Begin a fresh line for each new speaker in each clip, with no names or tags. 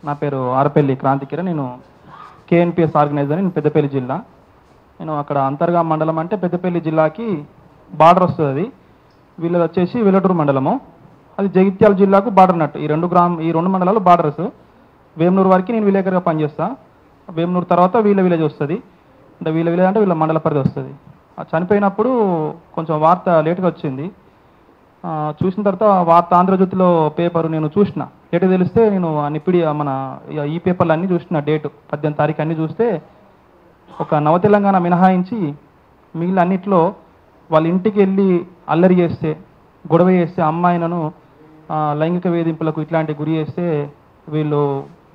నా పేరు ఆరపల్లి క్రాంతికిరణ్. నేను కేఎన్పిఎస్ ఆర్గనైజర్. నేను పెద్దపల్లి జిల్లా. నేను అక్కడ అంతర్గా మండలం అంటే పెద్దపల్లి జిల్లాకి బార్డర్ వస్తుంది. వీళ్ళది వచ్చేసి వెల్లటూరు మండలము, అది జగిత్యాల జిల్లాకు బార్డర్ నట్టు. ఈ రెండు మండలాలు బార్డర్స్. వేమనూరు వరకు నేను విలేకరుగా పనిచేస్తాను. వేమనూరు తర్వాత వీళ్ళ విలేజ్ వస్తుంది. అంటే వీళ్ళ విలేజ్ అంటే వీళ్ళ మండల పరిధి వస్తుంది. చనిపోయినప్పుడు కొంచెం వార్త లేట్గా వచ్చింది. చూసిన తర్వాత వార్త ఆంధ్రజ్యోతిలో పేపర్ నేను చూసిన. డేట్ తెలిస్తే నేను మన ఈ పేపర్లు అన్నీ చూసిన. డేటు 18 తారీఖు అన్నీ చూస్తే ఒక నవతెలంగాణ మినహాయించి మిగిలిన అన్నిట్లో వాళ్ళ ఇంటికి వెళ్ళి అల్లరి చేస్తే, గొడవ చేస్తే, అమ్మాయిలను లైంగిక వేధింపులకు ఇట్లాంటి గురి చేస్తే వీళ్ళు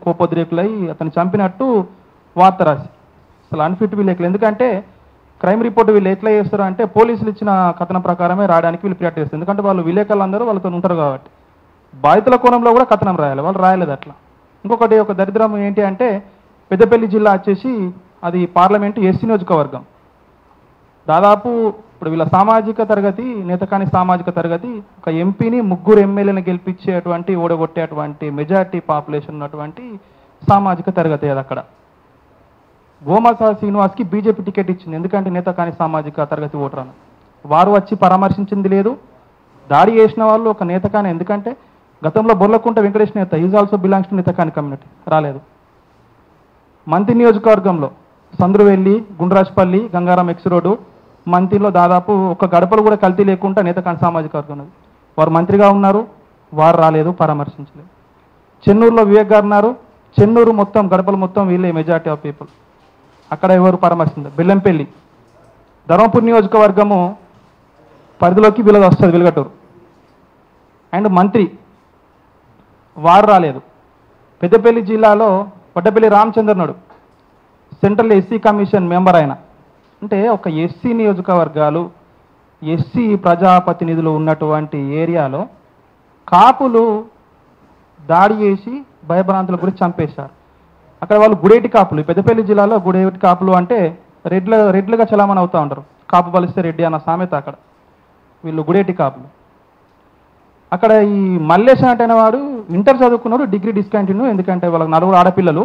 కోపోద్రేకులై అతను చంపినట్టు వార్త రాసి అసలు అన్ఫిట్ విలేకరులు. ఎందుకంటే క్రైమ్ రిపోర్ట్ వీళ్ళు ఎట్లా చేస్తారు అంటే పోలీసులు ఇచ్చిన కథనం ప్రకారమే రాయడానికి వీళ్ళు ప్రియారిటీ చేస్తారు. ఎందుకంటే వాళ్ళు విలేకరులు అందరూ వాళ్ళతో ఉంటారు కాబట్టి బాధితుల కోణంలో కూడా కథనం రాయాలి. వాళ్ళు రాయలేదు అట్లా. ఇంకొకటి ఒక దరిద్రం ఏంటి అంటే పెద్దపల్లి జిల్లా వచ్చేసి అది పార్లమెంటు ఎస్సీ నియోజకవర్గం. దాదాపు ఇప్పుడు వీళ్ళ సామాజిక తరగతి, నేతకాని సామాజిక తరగతి ఒక ఎంపీని 3 ఎమ్మెల్యేలను గెలిపించేటువంటి, ఓడగొట్టేటువంటి మెజార్టీ పాపులేషన్ ఉన్నటువంటి సామాజిక తరగతి అది. అక్కడ గోమాసా శ్రీనివాస్కి బీజేపీ టికెట్ ఇచ్చింది. ఎందుకంటే నేతకాని సామాజిక తరగతి ఓటర్ అని. వారు వచ్చి పరామర్శించింది లేదు. దాడి చేసిన వాళ్ళు ఒక నేతకాని. ఎందుకంటే గతంలో బొర్లకుంట వెంకటేష్ నేత is also belongs to నేతకాని community, రాలేదు. మంత్రి నియోజకవర్గంలో సంద్రువెల్లి, గుండ్రాజ్పల్లి, గంగారాం ఎక్స్ రోడ్డు, మంత్రిలో దాదాపు ఒక గడపలు కూడా కల్తీ లేకుండా నేతకాని సామాజిక వర్గం ఉన్నది. వారు మంత్రిగా ఉన్నారు, వారు రాలేదు, పరామర్శించలేదు. చెన్నూరులో వివేక్ గారు ఉన్నారు. చెన్నూరు మొత్తం గడపలు మొత్తం వీళ్ళే మెజార్టీ ఆఫ్ పీపుల్. అక్కడ ఎవరు పరామర్శించారు. బెల్లంపల్లి ధర్మపురి నియోజకవర్గము పరిధిలోకి వీళ్ళది వస్తుంది, వెలుగటూరు. అండ్ మంత్రి వారు రాలేదు. పెద్దపల్లి జిల్లాలో Vaddapalli Ramachandranudu central SC commission member ఆయన. అంటే ఒక ఎస్సీ నియోజకవర్గాలు, ఎస్సీ ప్రజాప్రతినిధులు ఉన్నటువంటి ఏరియాలో కాపులు దాడి చేసి భయభ్రాంతుల గురించి చంపేశారు. అక్కడ వాళ్ళు గుడేటి కాపులు. పెద్దపల్లి జిల్లాలో గుడేటి కాపులు అంటే రెడ్లుగా చలామణి అవుతూ ఉంటారు. కాపు బలిస్తే రెడ్డి అన్న సామెత అక్కడ. వీళ్ళు గుడేటి కాపులు. అక్కడ ఈ మల్లేష్ అంటే వాడు ఇంటర్ చదువుకున్నాడు, డిగ్రీ డిస్కంటిన్యూ. ఎందుకంటే వాళ్ళకి 4 ఆడపిల్లలు.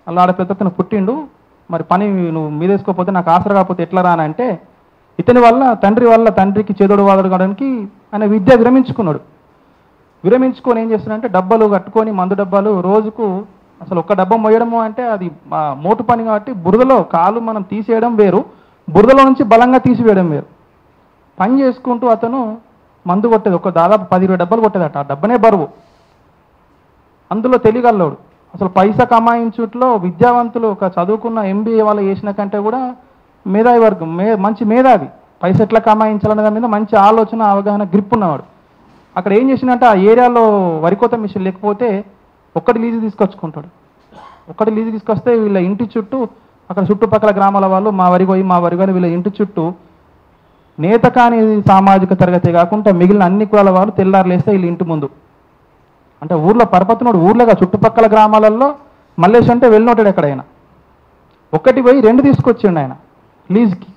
అలా ఆడపిల్లతో తను పుట్టిండు. మరి పని నువ్వు మీదేసుకోకపోతే నాకు ఆసర కాకపోతే ఎట్లా రానంటే ఇతని వల్ల తండ్రికి చేదోడు వాదోడు కావడానికి ఆయన విద్య విరమించుకున్నాడు. విరమించుకొని ఏం చేస్తున్నాడంటే డబ్బాలు కట్టుకొని, మందు డబ్బాలు రోజుకు అసలు ఒక్క డబ్బా మోయడము అంటే అది మోటు పని కాబట్టి బురదలో కాలు మనం తీసేయడం వేరు, బురదలో నుంచి బలంగా తీసివేయడం వేరు. పని చేసుకుంటూ అతను మందు కొట్టేది. ఒక దాదాపు 10-20 డబ్బాలు కొట్టేదట. ఆ డబ్బనే బరువు. అందులో తెలియగలడు. అసలు పైసా కమాయించుట్లో విద్యావంతులు, ఒక చదువుకున్న ఎంబీఏ వాళ్ళు చేసిన కంటే కూడా మేధావి వర్గం, మంచి మేధావి. పైసా ఎట్లా కమాయించాలనే దాని మీద మంచి ఆలోచన, అవగాహన, గ్రిప్ ఉన్నవాడు. అక్కడ ఏం చేసినట్టే ఆ ఏరియాలో వరికోత మిషన్ లేకపోతే ఒక్కటి లీజు తీసుకొచ్చుకుంటాడు. ఒక్కటి లీజు తీసుకొస్తే వీళ్ళ ఇంటి చుట్టూ, అక్కడ చుట్టుపక్కల గ్రామాల వాళ్ళు మా వరిగోని వీళ్ళ ఇంటి చుట్టూ నేత కాని సామాజిక తరగతి కాకుండా మిగిలిన అన్ని కులాల వాళ్ళు తెల్లారులేస్తే వీళ్ళ ఇంటి ముందు. అంటే ఊర్లో పరపతినోడు, ఊర్లోగా చుట్టుపక్కల గ్రామాలలో మల్లేష్ అంటే వెళ్ళినోటాడు ఎక్కడైనా. ఒకటి పోయి 2 తీసుకొచ్చిండు ఆయన లీజ్కి.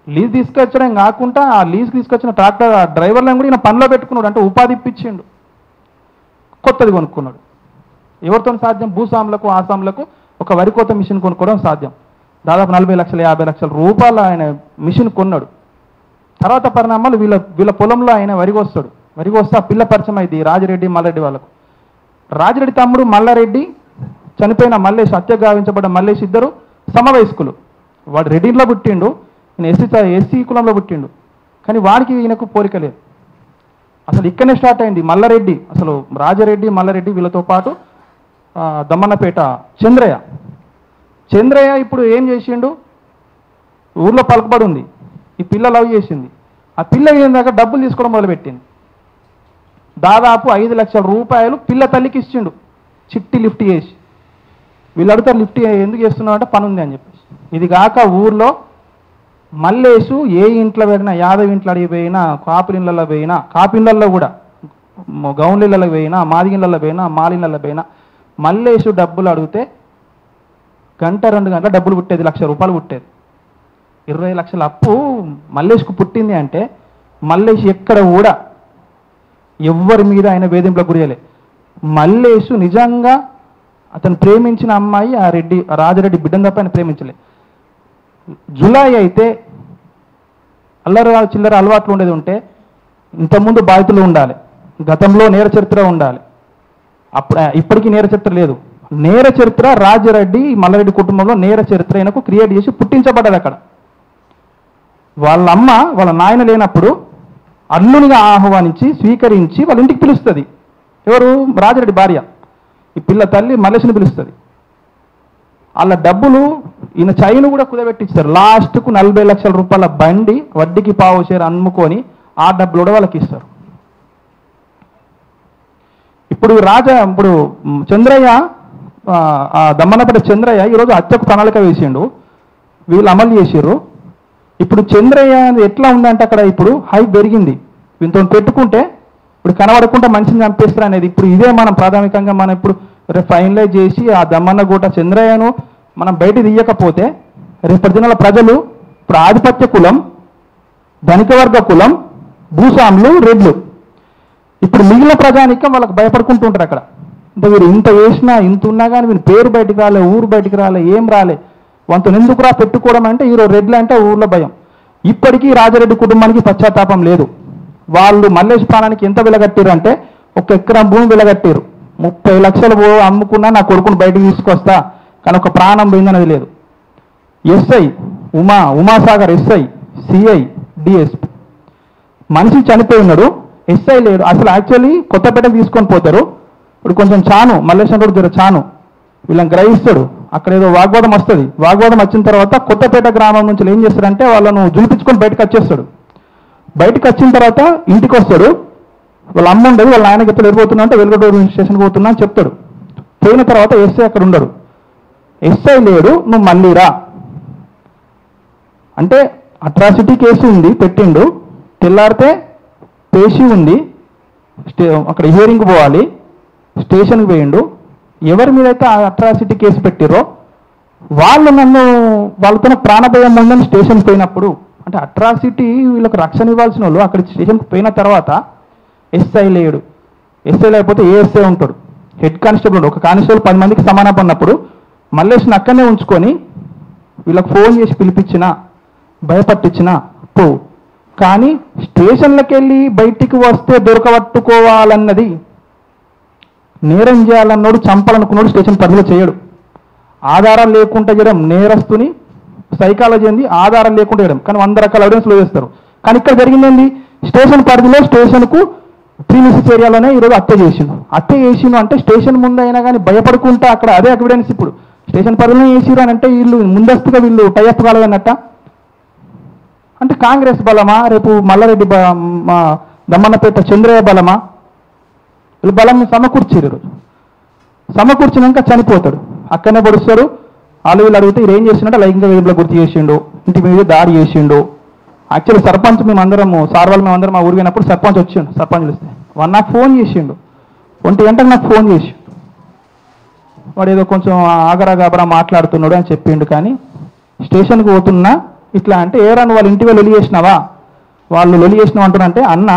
లీజ్ తీసుకొచ్చడం కాకుండా ఆ లీజ్ తీసుకొచ్చిన ట్రాక్టర్ డ్రైవర్లను కూడా ఈయన పనిలో పెట్టుకున్నాడు. అంటే ఉపాధి ఇప్పించిండు. కొత్తది కొనుక్కున్నాడు. ఎవరితో సాధ్యం? భూస్వాములకు, ఆసాములకు ఒక వరికోత మిషన్ కొనుక్కోవడం సాధ్యం. దాదాపు 40 లక్షలు 50 లక్షల రూపాయలు ఆయన మిషన్ కొన్నాడు. తర్వాత పరిణామాలు వీళ్ళ పొలంలో ఆయన వరిగొస్తాడు. వరిగొస్తే ఆ పిల్ల పరిచయం అయింది రాజిరెడ్డి, మల్లారెడ్డి వాళ్ళకు. రాజిరెడ్డి తమ్ముడు మల్లారెడ్డి, చనిపోయిన మల్లేష్, హత్య గావించబడ్డ మల్లేష్ ఇద్దరు సమవయస్కులు. వాడు రెడ్డిలో పుట్టిండు, ఈయన ఎస్సీ కులంలో పుట్టిండు. కానీ వాడికి ఈయనకు పోలిక లేదు. అసలు ఇక్కడనే స్టార్ట్ అయింది మల్లారెడ్డి. అసలు రాజారెడ్డి, మల్లారెడ్డి వీళ్ళతో పాటు దమ్మన్నపేట చంద్రయ్య ఇప్పుడు ఏం చేసిండు? ఊర్లో పలకబడి ఉంది. ఈ పిల్ల లవ్ చేసింది. ఆ పిల్ల ఏందాక డబ్బులు తీసుకోవడం మొదలుపెట్టింది. దాదాపు 5 లక్షల రూపాయలు పిల్ల తల్లికి ఇచ్చిండు చిట్టి లిఫ్ట్ చేసి. వీళ్ళు అడుగుతారు లిఫ్ట్ ఎందుకు చేస్తున్నావు అంటే పని ఉంది అని చెప్పేసి. ఇది కాక ఊర్లో మల్లేసు ఏ ఇంట్లో పోయినా, యాదవ్ ఇంట్లో అడిగిపోయినా, కాపులిళ్ళల్లో పోయినా, కాపిళ్ళల్లో కూడా గౌన్లిళ్ళలో పోయినా, మాదిగిళ్ళల్లో పోయినా, మాలిళ్ళల్లో పోయినా మల్లేసు డబ్బులు అడిగితే 1-2 గంటల డబ్బులు పుట్టేది. 1 లక్ష రూపాయలు పుట్టేది. 20 లక్షల అప్పు మల్లేష్కు పుట్టింది అంటే మల్లేష్ ఎక్కడ కూడా ఎవ్వరి మీద ఆయన వేధింపులకు గురి చేయలే. మల్లేష్ నిజంగా అతను ప్రేమించిన అమ్మాయి ఆ రాజరెడ్డి బిడ్డను తప్ప ఆయన ప్రేమించలే. జులై అయితే అల్లరి చిల్లర అలవాట్లు ఉండేది ఉంటే ఇంతకుముందు బాధితులు ఉండాలి, గతంలో నేర చరిత్ర ఉండాలి. ఇప్పటికీ నేర చరిత్ర లేదు. నేర చరిత్ర రాజరెడ్డి మల్లారెడ్డి కుటుంబంలో నేర చరిత్ర ఆయనకు క్రియేట్ చేసి పుట్టించబడ్డది. అక్కడ వాళ్ళ అమ్మ వాళ్ళ నాయన లేనప్పుడు అల్లునిగా ఆహ్వానించి స్వీకరించి వాళ్ళ ఇంటికి పిలుస్తుంది. ఎవరు? రాజరెడ్డి భార్య. ఈ పిల్ల తల్లి మల్లేష్ని పిలుస్తుంది. వాళ్ళ డబ్బులు ఈయన చైన్ కూడా కుదబెట్టిస్తారు. లాస్ట్కు 40 లక్షల రూపాయల బండి వడ్డీకి పావు షేర్ అమ్ముకొని ఆ డబ్బులు కూడా వాళ్ళకి ఇస్తారు. ఇప్పుడు చంద్రయ్య, దమ్మన్నపేట చంద్రయ్య ఈరోజు హత్యకు ప్రణాళిక వేసిండు, వీళ్ళు అమలు చేసారు. ఇప్పుడు చంద్రయ్య ఎట్లా ఉందంటే అక్కడ ఇప్పుడు హైప్ పెరిగింది. వీళ్ళతో పెట్టుకుంటే ఇప్పుడు కనబడకుండా మనిషిని చంపేస్తారు అనేది. ఇప్పుడు ఇదే మనం ప్రాథమికంగా మనం ఇప్పుడు ఫైనలైజ్ చేసి ఆ దమ్మన్న గూట చంద్రయ్యను మనం బయట తీయకపోతే రేపటి దినాల ప్రజలు ఇప్పుడు ఆధిపత్య కులం, ధనిక వర్గ కులం, భూస్వాములు, రెడ్లు, ఇప్పుడు మిగిలిన ప్రజానికం వాళ్ళకి భయపడుకుంటూ ఉంటారు. అక్కడ అంటే వీరు ఇంత వేసినా ఇంత ఉన్నా కానీ వీళ్ళు పేరు బయటికి రాలే, ఊరు బయటికి రాలే, ఏం రాలే. వంతను ఎందుకురా పెట్టుకోవడం అంటే ఈరోజు రెడ్లు అంటే ఊర్లో భయం. ఇప్పటికీ రాజరెడ్డి కుటుంబానికి పశ్చాత్తాపం లేదు. వాళ్ళు మల్లేష్ ప్రాణానికి ఎంత వెలగట్టారు అంటే 1 ఎకరం భూమి వెలగట్టారు. 30 లక్షలు అమ్ముకున్నా నా కొడుకుని బయటకు తీసుకొస్తా, కానీ ఒక ప్రాణం పోయిందనేది లేదు. SI Umasagar SI, CI, DSP మనిషి చనిపోయి ఉన్నాడు, ఎస్ఐ లేడు. అసలు యాక్చువల్లీ కొత్తపేటకు తీసుకొని పోతారు. ఇప్పుడు కొంచెం చాను మల్లేశ్వరం రోడ్డు దగ్గర చాను వీళ్ళని గ్రహిస్తాడు. అక్కడ ఏదో వాగ్వాదం వస్తుంది. వాగ్వాదం వచ్చిన తర్వాత కొత్తపేట గ్రామం నుంచి ఏం చేస్తారంటే వాళ్ళను జులిపించుకొని బయటకు వచ్చేస్తాడు. బయటకు వచ్చిన తర్వాత ఇంటికి వస్తాడు. వాళ్ళ అమ్మ ఉండదు, వాళ్ళ ఆయనకి ఎప్పుడు వెళ్ళిపోతున్నా అంటే వెలుగటూరు స్టేషన్కి పోతున్నా అని చెప్తాడు. పోయిన తర్వాత ఎస్ఐ అక్కడ ఉండడు. ఎస్ఐ లేడు, నువ్వు మళ్ళీ రా అంటే అట్రాసిటీ కేసు ఉంది, పెట్టిండు. తెల్లారితే పేషీ ఉంది, అక్కడ హియరింగ్ పోవాలి, స్టేషన్కి పోయిండు. ఎవరి మీదైతే ఆ అట్రాసిటీ కేసు పెట్టిరో వాళ్ళు వాళ్ళతో ప్రాణభయం ఉందని స్టేషన్కి పోయినప్పుడు అంటే అట్రాసిటీ వీళ్ళకి రక్షణ ఇవ్వాల్సిన వాళ్ళు అక్కడ స్టేషన్కి పోయిన తర్వాత ఎస్ఐ లేడు. ఎస్ఐ లేకపోతే ఏఎస్ఐ ఉంటాడు, హెడ్ కానిస్టేబుల్ ఉంటాడు. ఒక కానిస్టేబుల్ 10 మందికి సమానం అన్నప్పుడు మల్లేష్ని అక్కడనే ఉంచుకొని వీళ్ళకి ఫోన్ చేసి పిలిపించిన, భయపట్టించిన పో. కానీ స్టేషన్లకు వెళ్ళి బయటికి వస్తే దొరకబట్టుకోవాలన్నది, నేరం చేయాలన్నోడు, చంపాలనుకున్నాడు స్టేషన్ పరిధిలో చేయడు. ఆధారాలు లేకుండా చేయడం నేరస్తుని సైకాలజీ ఏంది, ఆధారాలు లేకుండా చేయడం. కానీ 100 రకాల ఎవిడెన్స్లో చేస్తారు. కానీ ఇక్కడ జరిగింది స్టేషన్ పరిధిలో స్టేషన్కు ప్రీమిసెస్ ఏరియాలోనే ఈరోజు హత్య చేసిండు అంటే స్టేషన్ ముందు అయినా కానీ భయపడుకుంటా అక్కడ అదే ఎవిడెన్స్. ఇప్పుడు స్టేషన్ పరిధిలో చేసిరు అని అంటే వీళ్ళు ముందస్తుగా వీళ్ళు టైఅప్ కాలేదన్నట్ట. అంటే కాంగ్రెస్ బలమా, రేపు మల్లారెడ్డి దమ్మన్నపేట చంద్రయ్య బలమా? వీళ్ళు బలం సమకూర్చిరు. ఈరోజు సమకూర్చినాక చనిపోతాడు, అక్కడనే పొడుస్తారు. వాళ్ళు వీళ్ళు అడిగితే ఏం చేసిండే లైంగిక వేధింపులకు గుర్తు చేసిండు, ఇంటి మీద దాడి చేసిండు. యాక్చువల్లీ సర్పంచ్ మేమందరము మేమందరం మా ఊరు పోయినప్పుడు సర్పంచ్ వచ్చిండు. సర్పంచ్లు ఇస్తే వాడు నాకు ఫోన్ చేసిండు, 1 గంటకు నాకు ఫోన్ చేసిండు. వాడు ఏదో కొంచెం ఆగరాగాబరా మాట్లాడుతున్నాడు అని చెప్పిండు. కానీ స్టేషన్కి పోతున్నా ఇట్లా అంటే ఏరా నువ్వు వాళ్ళ ఇంటి లొలి చేసినావా, వాళ్ళు లొలి చేసినావు అంటున్నా. అన్న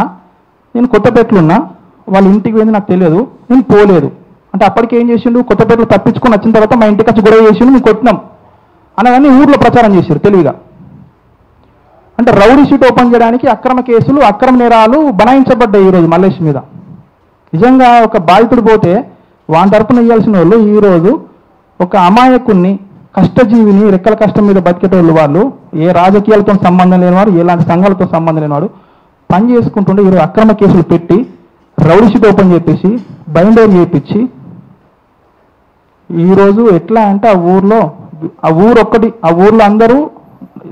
నేను కొత్తపేటలో ఉన్నా, వాళ్ళ ఇంటికి పోయింది నాకు తెలియదు, నేను పోలేదు అంటే అప్పటికి ఏం చేసిండు, కొత్తపేటలో తప్పించుకొని వచ్చిన తర్వాత మా ఇంటికి వచ్చి గొడవ చేసిండు, మేము కొట్టినాం అనగానే ఊర్లో ప్రచారం చేశారు తెలివిగా. అంటే రౌడీ షీట్ ఓపెన్ చేయడానికి అక్రమ కేసులు, అక్రమ నేరాలు బనాయించబడ్డాయి ఈరోజు మల్లేష్ మీద. నిజంగా ఒక బాధితుడు పోతే వాని తరపున ఇవ్వాల్సిన వాళ్ళు ఈరోజు ఒక అమాయకుణ్ణి, కష్టజీవిని, రెక్కల కష్టం మీద బతికేటోళ్ళు, వాళ్ళు ఏ రాజకీయాలతో సంబంధం లేనివాడు, ఎలాంటి సంఘాలతో సంబంధం లేనివాడు పని చేసుకుంటుంటే ఈరోజు అక్రమ కేసులు పెట్టి రౌడీ షీట్ ఓపెన్ చేపించి బైండర్ చేయించి ఈరోజు ఎట్లా అంటే ఆ ఊర్లో అందరూ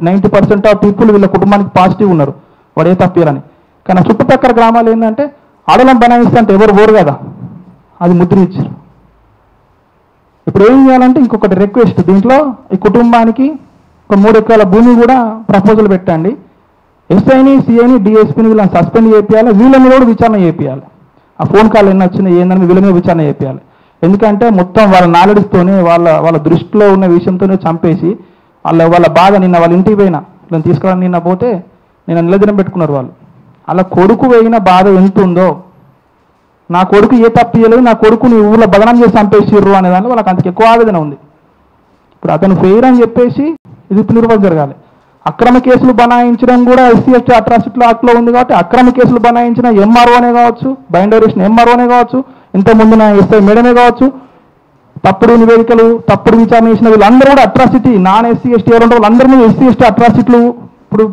90% ఆఫ్ పీపుల్ వీళ్ళ కుటుంబానికి పాజిటివ్ ఉన్నారు, వాడే తప్పిరని. కానీ చుట్టుపక్కల గ్రామాలు ఏంటంటే ఆడలం బనాయిస్తే అంటే ఎవరు ఓరు కదా, అది ముద్ర ఇచ్చారు. ఇప్పుడు ఏం చేయాలంటే ఇంకొకటి రిక్వెస్ట్, దీంట్లో ఈ కుటుంబానికి ఒక 3 ఎకరాల భూమి కూడా ప్రపోజల్ పెట్టండి. ఎస్ఐని, సిఐని, డిఎస్పీని వీళ్ళని సస్పెండ్ చేయాలి, వీళ్ళ మీద కూడా విచారణ చేయాలి. ఆ ఫోన్ కాల్ ఎన్ని వచ్చినాయి ఏందని వీళ్ళ మీద విచారణ చేయాలి. ఎందుకంటే మొత్తం వాళ్ళ నాలెడ్జ్తోనే వాళ్ళ దృష్టిలో ఉన్న విషయంతోనే చంపేసి వాళ్ళ బాధ. నిన్న వాళ్ళ ఇంటికి పోయినా వీళ్ళని తీసుకురాని నిన్న పోతే నిన్న నిలదినం పెట్టుకున్నారు వాళ్ళు. అలా కొడుకు పోయిన బాధ ఎంత ఉందో నా కొడుకు ఏ తప్పు చేయలేదు, నా కొడుకు నీ ఊళ్ళో బదనం చేసి చంపేసిర్రు అనే దాంట్లో వాళ్ళకి అంతకు ఎక్కువ ఆవేదన ఉంది. ఇప్పుడు అతను ఫెయిర్ అని చెప్పేసి ఇది పునర్వస జరగాలి. అక్రమ కేసులు బనాయించడం కూడా ఎస్సీ ఎస్టీ అట్రాసిటీ యాక్ట్లో ఉంది కాబట్టి అక్రమ కేసులు బనాయించిన ఎంఆర్ఓనే కావచ్చు, బైండరేషన్ ఎంఆర్ఓనే కావచ్చు, ఇంతకుముందు నా ఎస్ఐ మేడమే కావచ్చు, తప్పుడు నివేదికలు తప్పుడు విచారణ చేసిన వీళ్ళందరూ కూడా అట్రాసిటీ నాన్ ఎస్సీ ఎస్టీ ఎవరు వాళ్ళందరి మీద ఎస్సీ ఎస్టీ అట్రాసిటీలు ఇప్పుడు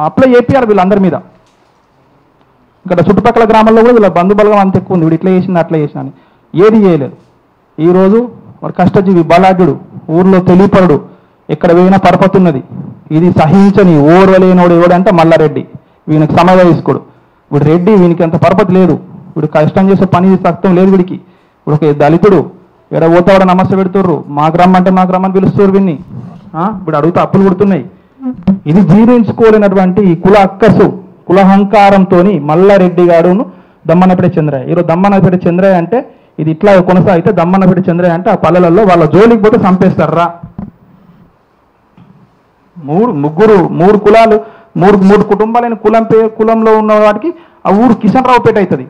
అప్లై చేయాలి వీళ్ళందరి మీద. ఇక్కడ చుట్టుపక్కల గ్రామాల్లో కూడా వీళ్ళ బంధుబలగం అంత ఎక్కువ ఉంది, వీడు ఇట్లా చేసిన అట్లా చేసిన అని ఏది చేయలేదు. ఈరోజు వాడు కష్టజీవి బలాఢ్యుడు, ఊర్లో తెలియపరుడు, ఎక్కడ పోయినా పరపతున్నది. ఇది సహించని ఓర్వలేనోడు ఎవడంటే మల్లారెడ్డి, వీనికి సమవయస్కుడు, వీడు రెడ్డి, వీనికి అంత పరపతి లేదు, వీడు కష్టం చేసే పని సక్తం లేదు వీడికి. ఇప్పుడు ఒక దళితుడు ఎడ పోతావాడ నమస్తే పెడుతుర్రు, మా గ్రామం అంటే మా గ్రామాన్ని పిలుస్తారు వీడిని, ఇప్పుడు అడుగుతా అప్పులు కుడుతున్నాయి. ఇది జీర్ణించుకోలేనటువంటి కుల అక్కసు కులహంకారంతో మల్లారెడ్డి గారును దమ్మన్నపేట చంద్రయ్య. ఈరోజు దమ్మన్నపేట చంద్రయ్య అంటే ఇది ఇట్లా కొనసాగితే దమ్మన్నపేట చంద్రయ్య అంటే ఆ పల్లెలలో వాళ్ళ జోలికి పోతే చంపేస్తారా. మూడు కులాలు మూడు కుటుంబాలైన కులంలో ఉన్న వాటికి ఆ ఊరు కిషన్ రావుపేట అవుతుంది.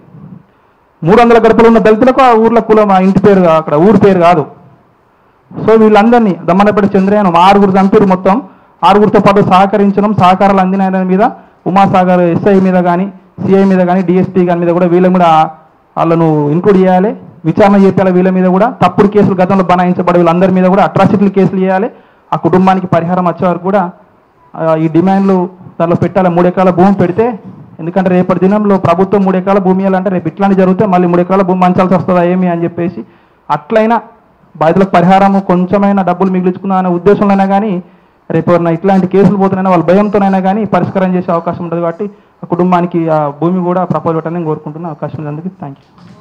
300 గడపలు ఉన్న దళితులకు ఆ ఊర్లో కులం ఆ ఇంటి పేరు అక్కడ ఊరి పేరు కాదు. సో వీళ్ళందరినీ దమ్మన్నపేట చంద్రయ్యను 6 చంపారు. మొత్తం 6తో పాటు సహకారాలు అందిన మీద ఉమాసాగర్ ఎస్ఐ మీద కానీ సిఐ మీద కానీ డిఎస్పీ గారి మీద కూడా వీళ్ళని కూడా వాళ్ళను ఇంక్లూడ్ చేయాలి, విచారణ చేయాలి. వీళ్ళ మీద కూడా తప్పుడు కేసులు గతంలో బనాయించబడి వీళ్ళందరి మీద కూడా అట్రాసిటీలు కేసులు చేయాలి. ఆ కుటుంబానికి పరిహారం వచ్చే వరకు కూడా ఈ డిమాండ్లు దానిలో పెట్టాలి. 3 ఎకరాల భూమి పెడితే, ఎందుకంటే రేపటి దినంలో ప్రభుత్వం 3 ఎకరాల భూమి ఇవ్వాలంటే రేపు ఇట్లాంటి జరిగితే మళ్ళీ 3 ఎకరాల భూమి మంచాల్సి వస్తుందా ఏమి అని చెప్పేసి అట్లయినా బాధితులకు పరిహారము కొంచెమైనా డబ్బులు మిగిలించుకుందాం అనే ఉద్దేశంలోనే కానీ రేపు ఇట్లాంటి కేసులు పోతున్నాయినా వాళ్ళ భయంతోనైనా కానీ పరిష్కారం చేసే అవకాశం ఉంటుంది. కాబట్టి ఆ కుటుంబానికి ఆ భూమి కూడా ప్రపోజ్ పెట్టాలని కోరుకుంటున్న అవకాశం ఉంది. Thank you.